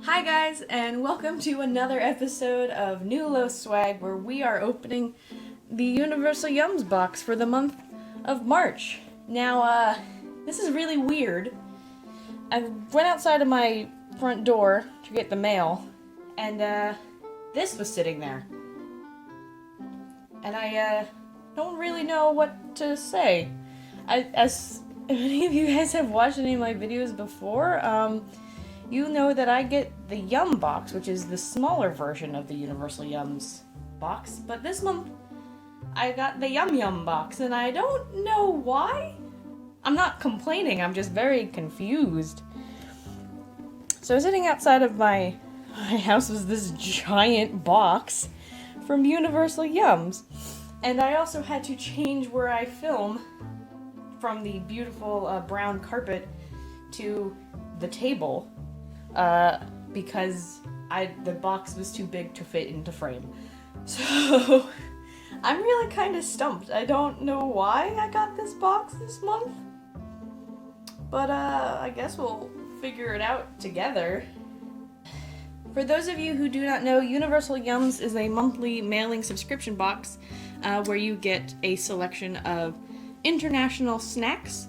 Hi guys, and welcome to another episode of New Low Swag, where we are opening the Universal YUMS box for the month of March. Now, this is really weird. I went outside of my front door to get the mail, and this was sitting there. And I don't really know what to say. As any of you guys have watched any of my videos before, you know that I get the Yum box, which is the smaller version of the Universal Yums box. But this month, I got the Yum Yum box, and I don't know why. I'm not complaining, I'm just very confused. So sitting outside of my house was this giant box from Universal Yums. And I also had to change where I film from the beautiful brown carpet to the table. Because the box was too big to fit into frame. So, I'm really kind of stumped. I don't know why I got this box this month. But, I guess we'll figure it out together. For those of you who do not know, Universal Yums is a monthly mailing subscription box where you get a selection of international snacks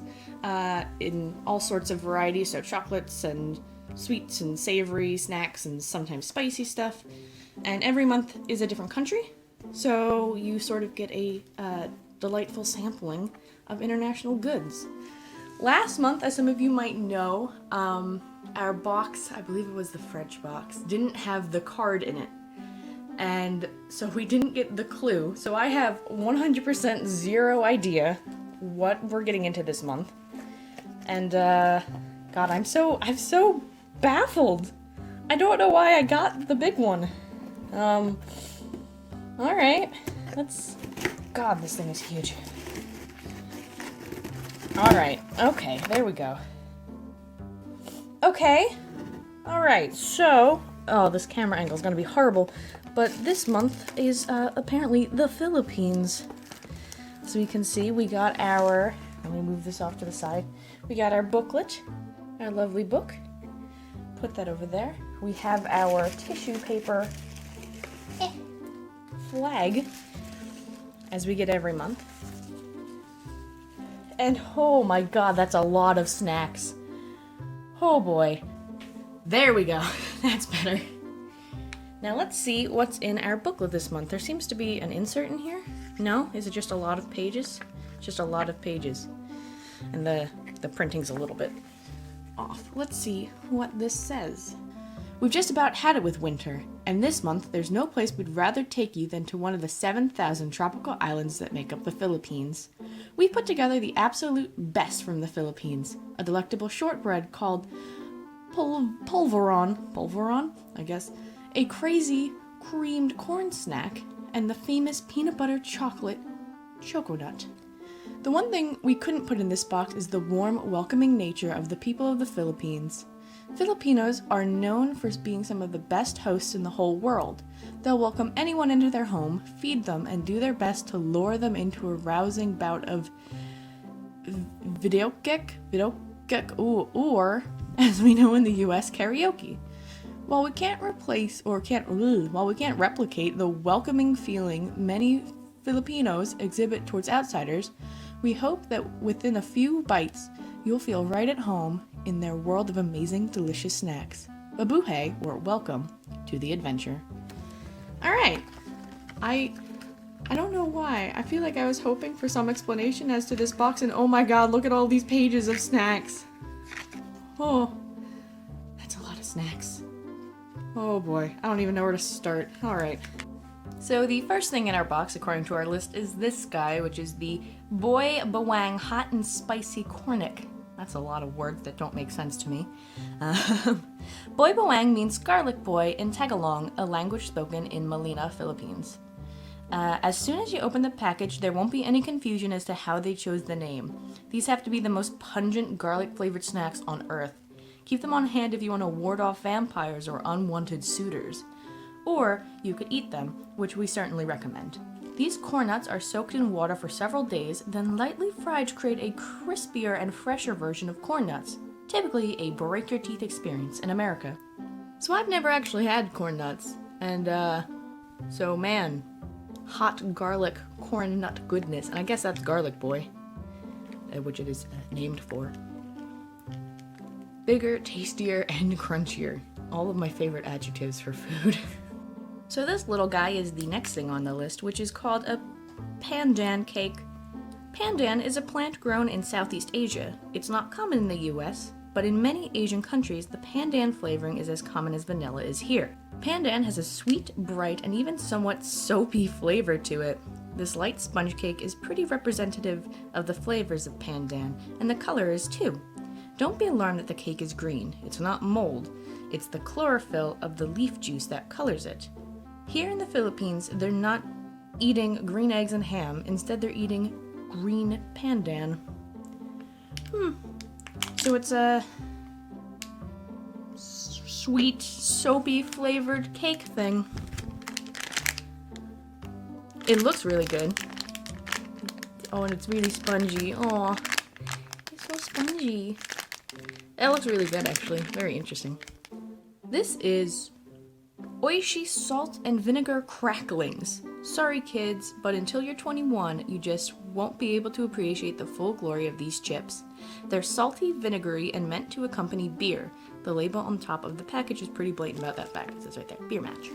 in all sorts of varieties, so chocolates and sweets and savory snacks and sometimes spicy stuff. And every month is a different country, so you sort of get a delightful sampling of international goods. Last month, as some of you might know, our box, I believe it was the French box, didn't have the card in it. And so we didn't get the clue. So I have 100% zero idea what we're getting into this month. And God, I'm so baffled. I don't know why I got the big one. Alright. God, this thing is huge. Alright, okay, there we go. Okay. Alright, so... Oh, this camera angle is gonna be horrible. But this month is apparently the Philippines. So you can see we got our... Let me move this off to the side. We got our booklet. Our lovely book. Put that over there. We have our tissue paper flag, as we get every month. And oh my god, that's a lot of snacks. Oh boy. There we go. That's better. Now let's see what's in our booklet this month. There seems to be an insert in here. No? Is it just a lot of pages? Just a lot of pages. And the printing's a little bit off. Let's see what this says. We've just about had it with winter, and this month there's no place we'd rather take you than to one of the 7,000 tropical islands that make up the Philippines. We've put together the absolute best from the Philippines, a delectable shortbread called pulveron, I guess, a crazy creamed corn snack, and the famous peanut butter chocolate choconut. The one thing we couldn't put in this box is the warm, welcoming nature of the people of the Philippines. Filipinos are known for being some of the best hosts in the whole world. They'll welcome anyone into their home, feed them, and do their best to lure them into a rousing bout of videoke, or, as we know in the US, karaoke. While we can't replicate the welcoming feeling many Filipinos exhibit towards outsiders, we hope that within a few bites, you'll feel right at home in their world of amazing, delicious snacks. Mabuhay, or welcome to the adventure. Alright. I don't know why. I feel like I was hoping for some explanation as to this box, and oh my god, look at all these pages of snacks. Oh, that's a lot of snacks. Oh boy, I don't even know where to start. Alright. So the first thing in our box, according to our list, is this guy, which is the Boy Bawang Hot and Spicy Cornic. That's a lot of words that don't make sense to me. Boy Bawang means garlic boy in Tagalog, a language spoken in Malina, Philippines. As soon as you open the package, there won't be any confusion as to how they chose the name. These have to be the most pungent garlic-flavored snacks on earth. Keep them on hand if you want to ward off vampires or unwanted suitors. Or you could eat them, which we certainly recommend. These corn nuts are soaked in water for several days, then lightly fried to create a crispier and fresher version of corn nuts, typically a break-your-teeth experience in America. So I've never actually had corn nuts, and so man, hot garlic corn nut goodness, and I guess that's Garlic Boy, which it is named for. Bigger, tastier, and crunchier. All of my favorite adjectives for food. So this little guy is the next thing on the list, which is called a pandan cake. Pandan is a plant grown in Southeast Asia. It's not common in the US, but in many Asian countries, the pandan flavoring is as common as vanilla is here. Pandan has a sweet, bright, and even somewhat soapy flavor to it. This light sponge cake is pretty representative of the flavors of pandan, and the color is too. Don't be alarmed that the cake is green. It's not mold. It's the chlorophyll of the leaf juice that colors it. Here in the Philippines, they're not eating green eggs and ham. Instead, they're eating green pandan. So it's a sweet, soapy flavored cake thing. It looks really good. Oh, and it's really spongy. Aw, it's so spongy. It looks really good, actually. Very interesting. This is Oishi salt and vinegar cracklings. Sorry kids, but until you're 21, you just won't be able to appreciate the full glory of these chips. They're salty, vinegary, and meant to accompany beer. The label on top of the package is pretty blatant about that fact. It says right there, beer match.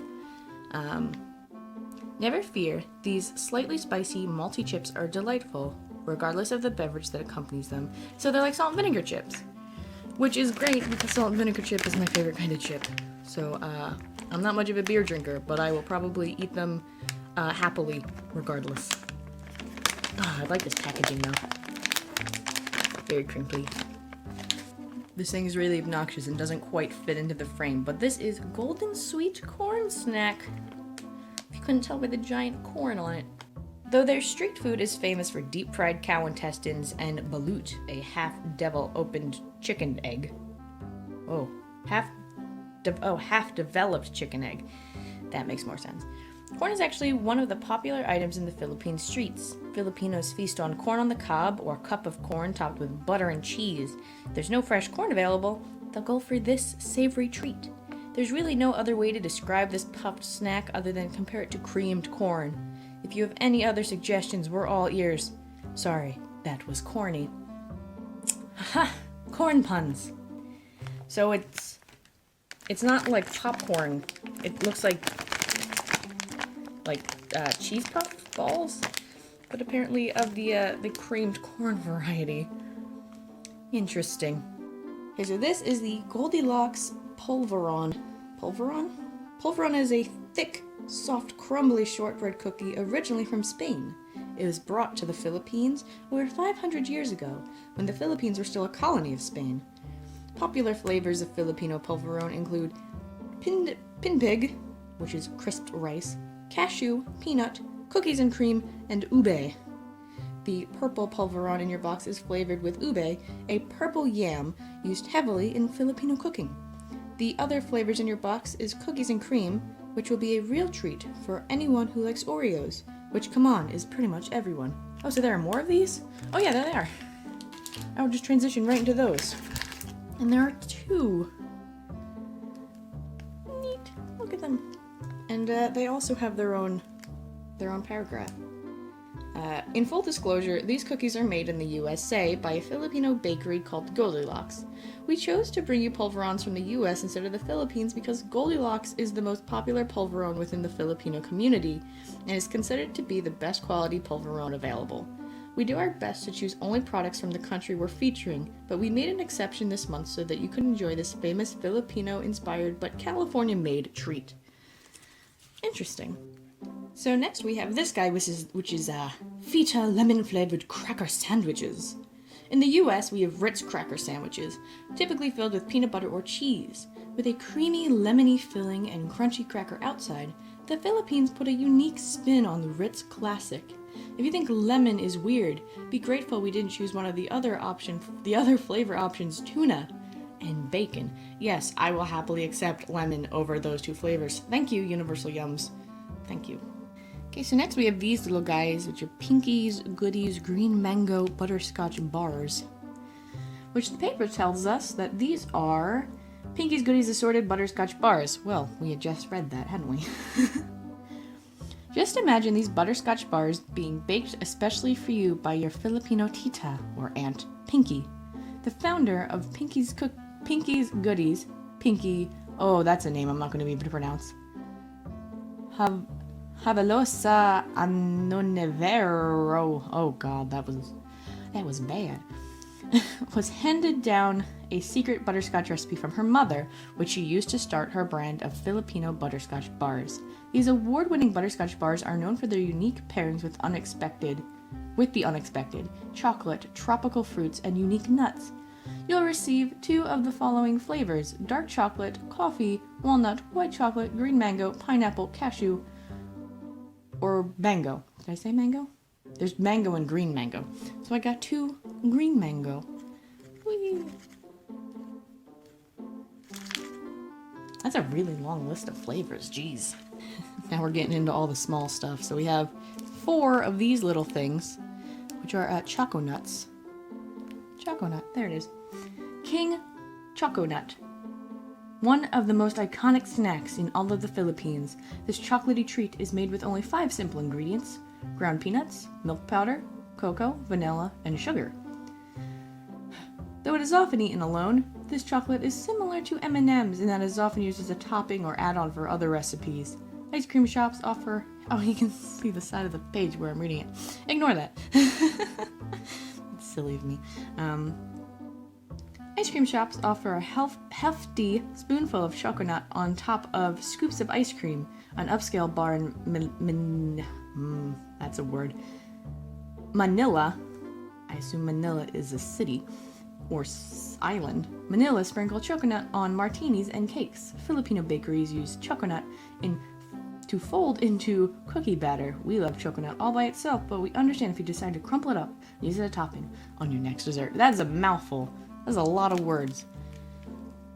Never fear, these slightly spicy, malty chips are delightful, regardless of the beverage that accompanies them. So they're like salt and vinegar chips, which is great because salt and vinegar chip is my favorite kind of chip. So, I'm not much of a beer drinker, but I will probably eat them happily, regardless. Oh, I like this packaging though. Very crinkly. This thing is really obnoxious and doesn't quite fit into the frame, but this is Golden Sweet Corn Snack. If you couldn't tell by the giant corn on it. Though their street food is famous for deep-fried cow intestines and balut, a half-devil opened chicken egg. Oh, half-developed chicken egg. That makes more sense. Corn is actually one of the popular items in the Philippine streets. Filipinos feast on corn on the cob or cup of corn topped with butter and cheese. If there's no fresh corn available, they'll go for this savory treat. There's really no other way to describe this puffed snack other than compare it to creamed corn. If you have any other suggestions, we're all ears. Sorry, that was corny. Haha, corn puns. So it's not like popcorn. It looks like cheese puff balls, but apparently of the creamed corn variety. Interesting. Okay, so this is the Goldilocks Polvoron. Polvoron? Polvoron is a thick, soft, crumbly shortbread cookie originally from Spain. It was brought to the Philippines over 500 years ago, when the Philippines were still a colony of Spain. Popular flavors of Filipino polvoron include pinpig, which is crisped rice, cashew, peanut, cookies and cream, and ube. The purple polvoron in your box is flavored with ube, a purple yam used heavily in Filipino cooking. The other flavors in your box is cookies and cream, which will be a real treat for anyone who likes Oreos, which, come on, is pretty much everyone. Oh, so there are more of these? Oh yeah, there they are. I will just transition right into those. And there are two. Neat. Look at them. And they also have their own paragraph. In full disclosure, these cookies are made in the USA by a Filipino bakery called Goldilocks. We chose to bring you polvorons from the US instead of the Philippines because Goldilocks is the most popular polvoron within the Filipino community and is considered to be the best quality polvoron available. We do our best to choose only products from the country we're featuring, but we made an exception this month so that you could enjoy this famous Filipino-inspired but California-made treat. Interesting. So next we have this guy, which is feta lemon-flavored cracker sandwiches. In the US, we have Ritz cracker sandwiches, typically filled with peanut butter or cheese. With a creamy, lemony filling and crunchy cracker outside, the Philippines put a unique spin on the Ritz classic. If you think lemon is weird, be grateful we didn't choose one of the other flavor options, tuna and bacon. Yes, I will happily accept lemon over those two flavors. Thank you, Universal Yums. Thank you. Okay, so next we have these little guys, which are Pinkies, Goodies, Green Mango, Butterscotch Bars. Which the paper tells us that these are Pinky's Goodies Assorted Butterscotch Bars. Well, we had just read that, hadn't we? Just imagine these butterscotch bars being baked especially for you by your Filipino tita, or Aunt Pinky. The founder of Pinky's Goodies, Pinky, oh, that's a name I'm not going to be able to pronounce. Havalosa Anonevero. Oh god, that was bad. Was handed down a secret butterscotch recipe from her mother, which she used to start her brand of Filipino butterscotch bars. These award-winning butterscotch bars are known for their unique pairings with the unexpected, chocolate, tropical fruits, and unique nuts. You'll receive 2 of the following flavors: dark chocolate, coffee, walnut, white chocolate, green mango, pineapple, cashew, or mango. Did I say mango? There's mango and green mango. So I got 2 green mango. Whee! That's a really long list of flavors, jeez. Now we're getting into all the small stuff. So we have 4 of these little things, which are Choco Nuts. Choco Nut, there it is. King Choco Nut. One of the most iconic snacks in all of the Philippines, this chocolatey treat is made with only 5 simple ingredients: ground peanuts, milk powder, cocoa, vanilla, and sugar. Though it is often eaten alone, this chocolate is similar to M&M's in that it is often used as a topping or add-on for other recipes. Ice cream shops offer... Oh, you can see the side of the page where I'm reading it. Ignore that. It's silly of me. Ice cream shops offer a hefty spoonful of choconut on top of scoops of ice cream. An upscale bar in that's a word. Manila, I assume Manila is a city or island. Manila sprinkle choconut on martinis and cakes. Filipino bakeries use choconut to fold into cookie batter. We love choconut all by itself, but we understand if you decide to crumple it up and use it as a topping on your next dessert. That is a mouthful. That's a lot of words.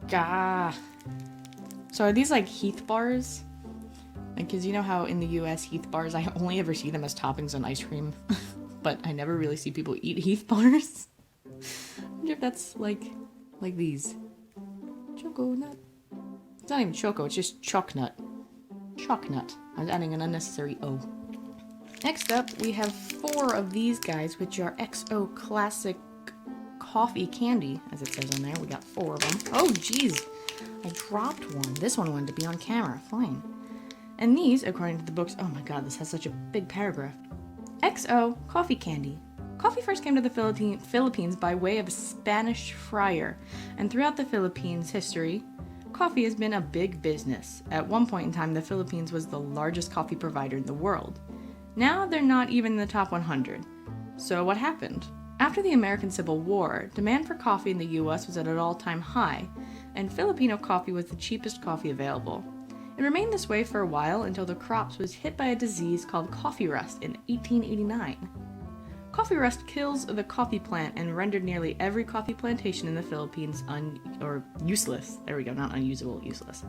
Gah. So are these like Heath bars? Because you know how in the US Heath bars, I only ever see them as toppings on ice cream, but I never really see people eat Heath bars. I wonder if that's like these. Choco nut. It's not even choco, it's just choc-nut. Choc-nut. I was adding an unnecessary O. Next up, we have 4 of these guys, which are XO Classic Coffee Candy, as it says on there. We got 4 of them. Oh, jeez. I dropped one. This one wanted to be on camera. Fine. And these, according to the books... Oh my god, this has such a big paragraph. XO Coffee Candy. Coffee first came to the Philippines by way of a Spanish friar, and throughout the Philippines' history, coffee has been a big business. At one point in time, the Philippines was the largest coffee provider in the world. Now they're not even in the top 100. So what happened? After the American Civil War, demand for coffee in the US was at an all-time high, and Filipino coffee was the cheapest coffee available. It remained this way for a while until the crops was hit by a disease called coffee rust in 1889. Coffee rust kills the coffee plant and rendered nearly every coffee plantation in the Philippines useless. There we go, not unusable, useless.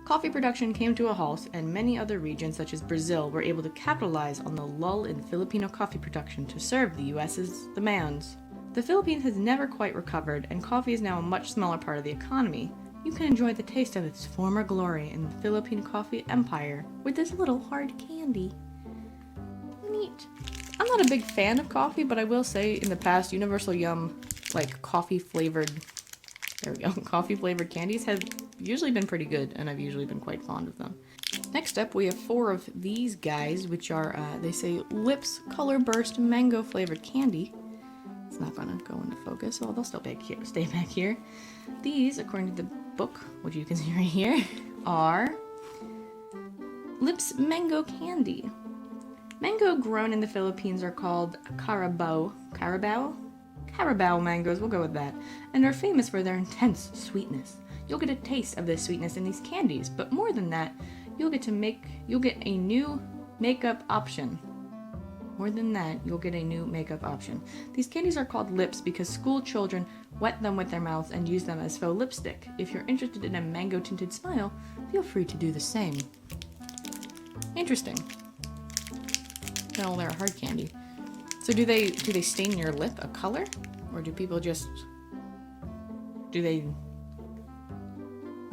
Coffee production came to a halt, and many other regions such as Brazil were able to capitalize on the lull in Filipino coffee production to serve the US's demands. The Philippines has never quite recovered, and coffee is now a much smaller part of the economy. You can enjoy the taste of its former glory in the Philippine coffee empire with this little hard candy. Neat. I'm not a big fan of coffee, but I will say in the past, Universal Yum, coffee flavored candies have usually been pretty good, and I've usually been quite fond of them. Next up, we have 4 of these guys, which are, they say, Lips Color Burst Mango Flavored Candy. It's not gonna go into focus, so they'll still stay back here. These, according to the book, which you can see right here, are Lips Mango Candy. Mango grown in the Philippines are called Carabao mangoes, we'll go with that, and are famous for their intense sweetness. You'll get a taste of this sweetness in these candies, but more than that, you'll get a new makeup option. These candies are called lips because school children wet them with their mouths and use them as faux lipstick. If you're interested in a mango-tinted smile, feel free to do the same. Interesting. No, they're a hard candy. So do they stain your lip a color? Or do people just...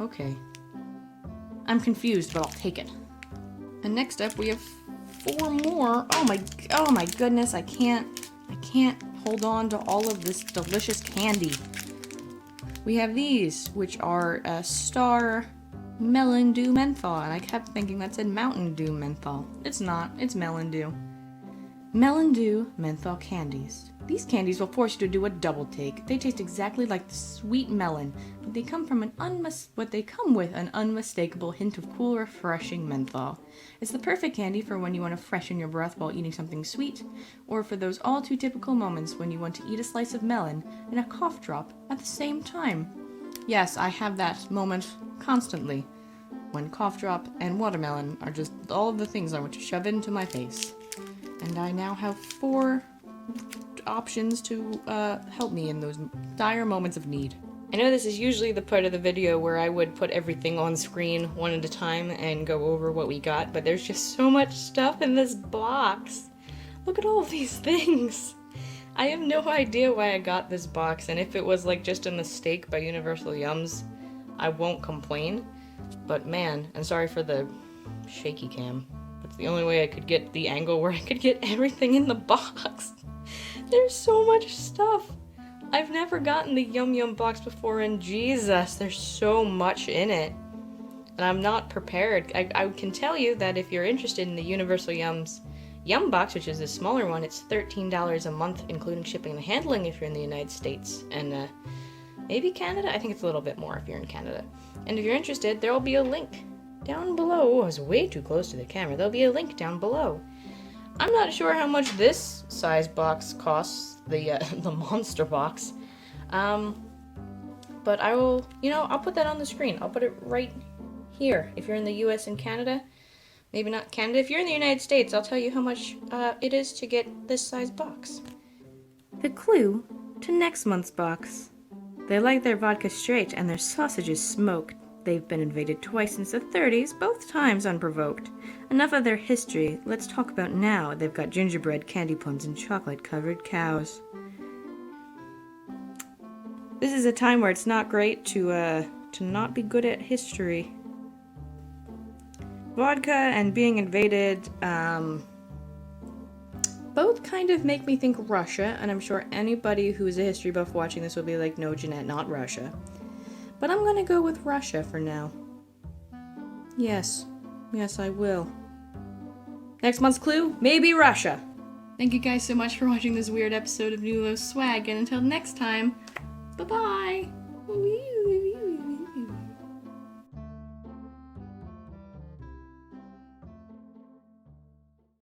Okay. I'm confused, but I'll take it. And next up, we have 4 more. Oh my goodness, I can't hold on to all of this delicious candy. We have these, which are Star Melon Dew Menthol, and I kept thinking that said Mountain Dew Menthol. It's not, it's Melon Dew. Melon Dew Menthol candies. These candies will force you to do a double take. They taste exactly like the sweet melon, but they come with an unmistakable hint of cool, refreshing menthol. It's the perfect candy for when you want to freshen your breath while eating something sweet, or for those all too typical moments when you want to eat a slice of melon and a cough drop at the same time. Yes, I have that moment constantly, when cough drop and watermelon are just all of the things I want to shove into my face. And I now have 4 options to help me in those dire moments of need. I know this is usually the part of the video where I would put everything on screen one at a time and go over what we got, but there's just so much stuff in this box. Look at all of these things. I have no idea why I got this box, and if it was like just a mistake by Universal YUMS, I won't complain. But man, and sorry for the shaky cam. That's the only way I could get the angle where I could get everything in the box. There's so much stuff. I've never gotten the Yum Yum box before, and Jesus, there's so much in it. And I'm not prepared. I can tell you that if you're interested in the Universal YUMS Yum box, which is the smaller one, it's $13 a month, including shipping and handling if you're in the United States. And maybe Canada? I think it's a little bit more if you're in Canada. And if you're interested, there will be a link down below. Oh, I was way too close to the camera. There'll be a link down below. I'm not sure how much this size box costs, the monster box, but I will, I'll put that on the screen. I'll put it right here. If you're in the US and Canada, maybe not Canada. If you're in the United States, I'll tell you how much it is to get this size box. The clue to next month's box. They like their vodka straight and their sausages smoked. They've been invaded twice since the 30s, both times unprovoked. Enough of their history, let's talk about now. They've got gingerbread, candy plums, and chocolate-covered cows. This is a time where it's not great to not be good at history. Vodka and being invaded, both kind of make me think Russia, and I'm sure anybody who is a history buff watching this will be like, no, Jeanette, not Russia. But I'm gonna go with Russia for now. Yes, I will. Next month's clue, maybe Russia. Thank you guys so much for watching this weird episode of Nulo Swag, and until next time, bye-bye! Wee.